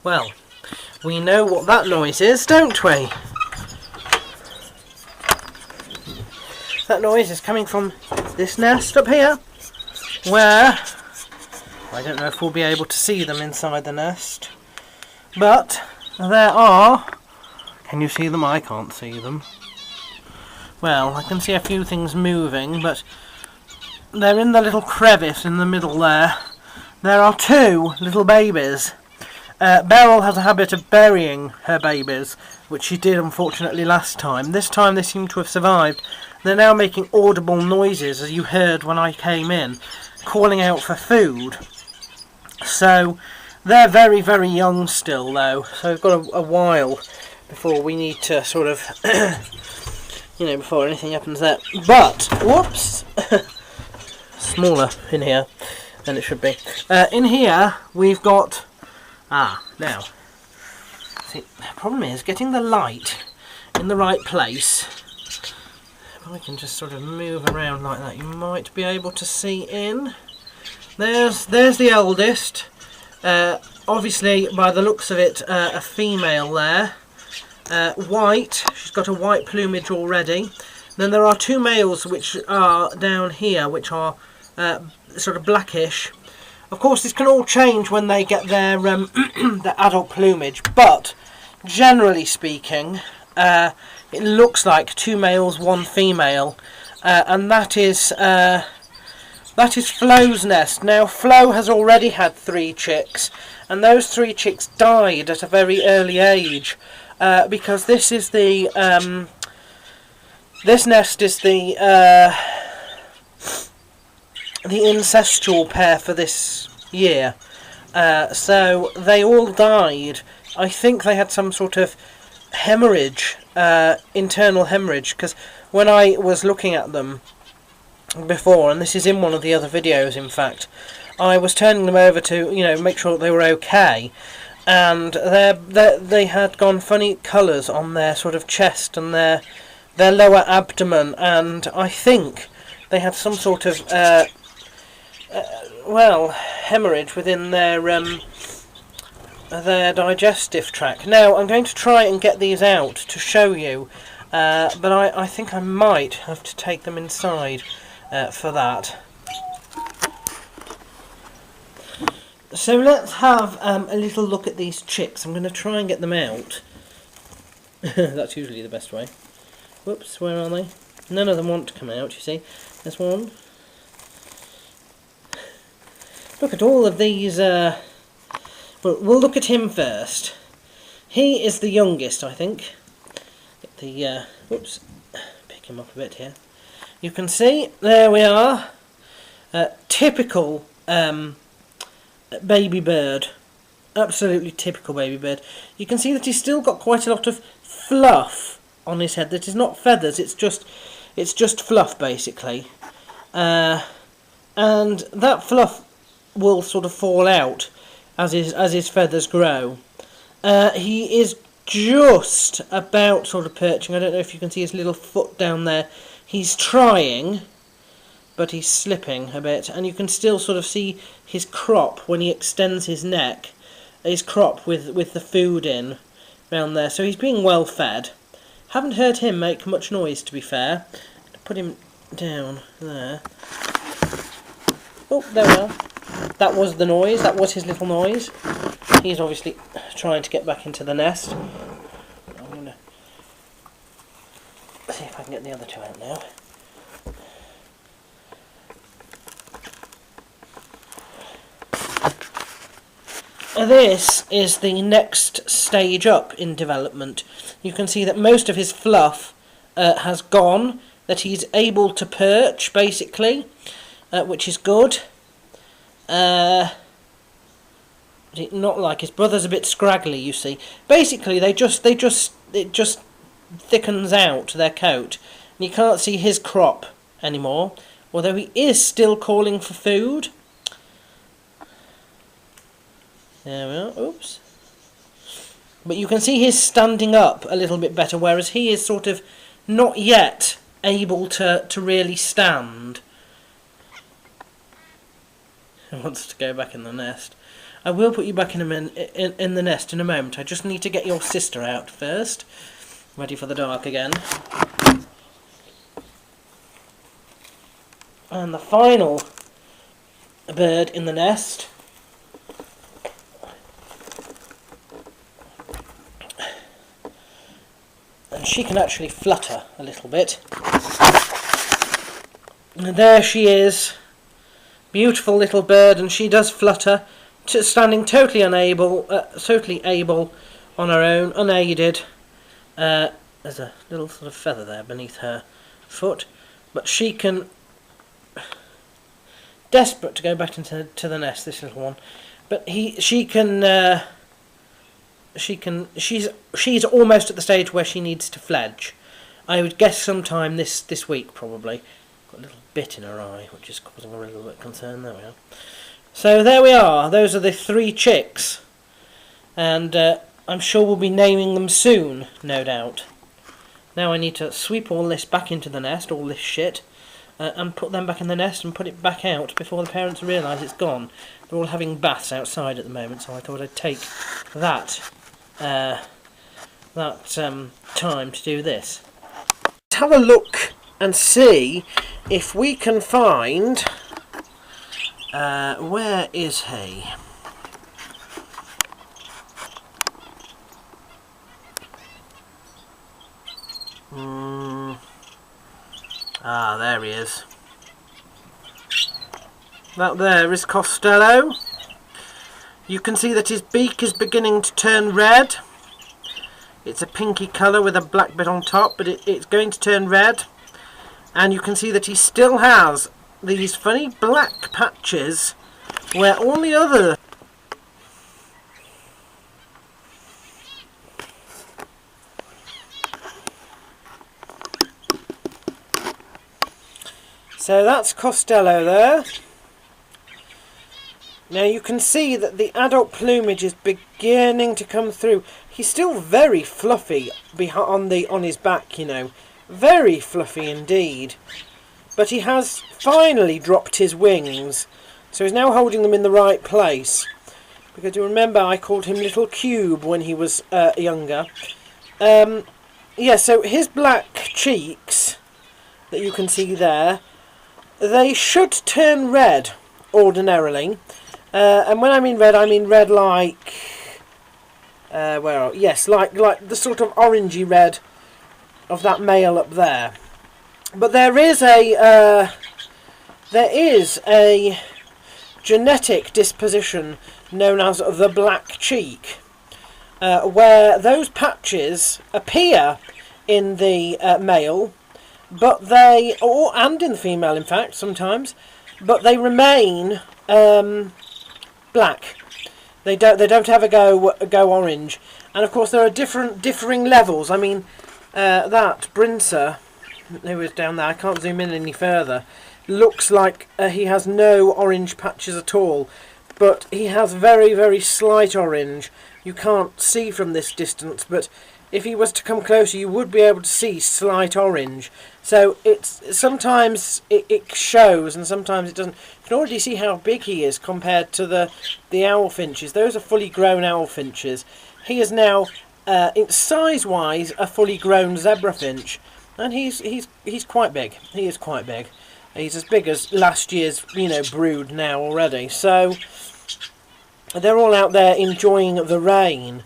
Well, we know what that noise is, don't we? That noise is coming from this nest up here, where I don't know if we'll be able to see them inside the nest, but there are, can you see them? I can't see them. Well, I can see a few things moving, but they're in the little crevice in the middle there. There are two little babies. Beryl has a habit of burying her babies, which she did unfortunately last time. This time they seem to have survived. They're now making audible noises, as you heard when I came in, calling out for food. So they're very, very young still though, so we've got a while before we need to sort of, you know, before anything happens there. But, whoops, smaller in here than it should be. In here we've got, now, see, the problem is getting the light in the right place. If I can just sort of move around like that, you might be able to see in. There's the eldest. Obviously, by the looks of it, a female there. White. She's got a white plumage already. Then there are two males which are down here, which are sort of blackish. Of course, this can all change when they get their their adult plumage, but generally speaking, it looks like two males, one female, and that is Flo's nest. Now, Flo has already had 3 chicks, and those 3 chicks died at a very early age, because this is the this nest is the incestual pair for this year. So they all died. I think they had some sort of hemorrhage, internal hemorrhage, because when I was looking at them before, and this is in one of the other videos in fact, I was turning them over to, you know, make sure that they were okay, and they had gone funny colours on their sort of chest and their lower abdomen, and I think they had some sort of well, hemorrhage within their digestive tract. Now, I'm going to try and get these out to show you, but I think I might have to take them inside for that. So let's have a little look at these chicks. I'm going to try and get them out. That's usually the best way. Whoops, where are they? None of them want to come out, you see. There's one. Look at all of these. Well, we'll look at him first. He is the youngest, I think. Get the, whoops, pick him up a bit here. You can see, there we are. Typical baby bird. Absolutely typical baby bird. You can see that he's still got quite a lot of fluff on his head. That is not feathers, it's just fluff basically. And that fluff will sort of fall out as his feathers grow. He is just about sort of perching. I don't know if you can see his little foot down there. He's trying, but he's slipping a bit, and you can still sort of see his crop when he extends his neck, his crop with the food in round there. So he's being well fed. Haven't heard him make much noise, to be fair. Put him down there. Oh, there we are. That was the noise. That was his little noise. He's obviously trying to get back into the nest. I'm going to see if I can get the other two out now. This is the next stage up in development. You can see that most of his fluff has gone, that he's able to perch basically, which is good. Not like his brother's a bit scraggly, you see. Basically, it just thickens out their coat, and you can't see his crop anymore, although he is still calling for food. There we are. Oops. But you can see he's standing up a little bit better, whereas he is sort of not yet able to really stand. He wants to go back in the nest. I will put you back in the nest in a moment. I just need to get your sister out first. Ready for the dark again. And the final bird in the nest. And she can actually flutter a little bit. And there she is. Beautiful little bird, and she does flutter, standing totally able on her own, unaided. There's a little sort of feather there beneath her foot, but she can. Desperate to go back into the nest, this little one, but she's almost at the stage where she needs to fledge. I would guess sometime this week probably. Got a little bit in her eye, which is causing her a little bit of concern. There we are. So there we are. Those are the 3 chicks, and I'm sure we'll be naming them soon, no doubt. Now I need to sweep all this back into the nest, all this shit, and put them back in the nest and put it back out before the parents realise it's gone. They're all having baths outside at the moment, so I thought I'd take that time to do this. Let's have a look and see if we can find where is he? There he is. That there is Costello. You can see that his beak is beginning to turn red. It's a pinky colour with a black bit on top, but it's going to turn red. And you can see that he still has these funny black patches where all the other so that's Costello there. Now you can see that the adult plumage is beginning to come through. He's still very fluffy on his back, you know. Very fluffy indeed. But he has finally dropped his wings. So he's now holding them in the right place. Because you remember I called him Little Cube when he was younger. Yeah, so his black cheeks that you can see there, they should turn red ordinarily. And when I mean red like like the sort of orangey red of that male up there. But there is a genetic disposition known as the black cheek, where those patches appear in the male, but and in the female, in fact, sometimes, but they remain black. They don't ever go orange. And of course there are differing levels. I mean, that Brincer, who is down there, I can't zoom in any further, looks like he has no orange patches at all, but he has very, very slight orange. You can't see from this distance, but if he was to come closer you would be able to see slight orange. So sometimes it shows and sometimes it doesn't. You can already see how big he is compared to the owl finches. Those are fully grown owl finches. He is now, size-wise, a fully grown zebra finch, and he's quite big. He is quite big. He's as big as last year's brood now already. So they're all out there enjoying the rain.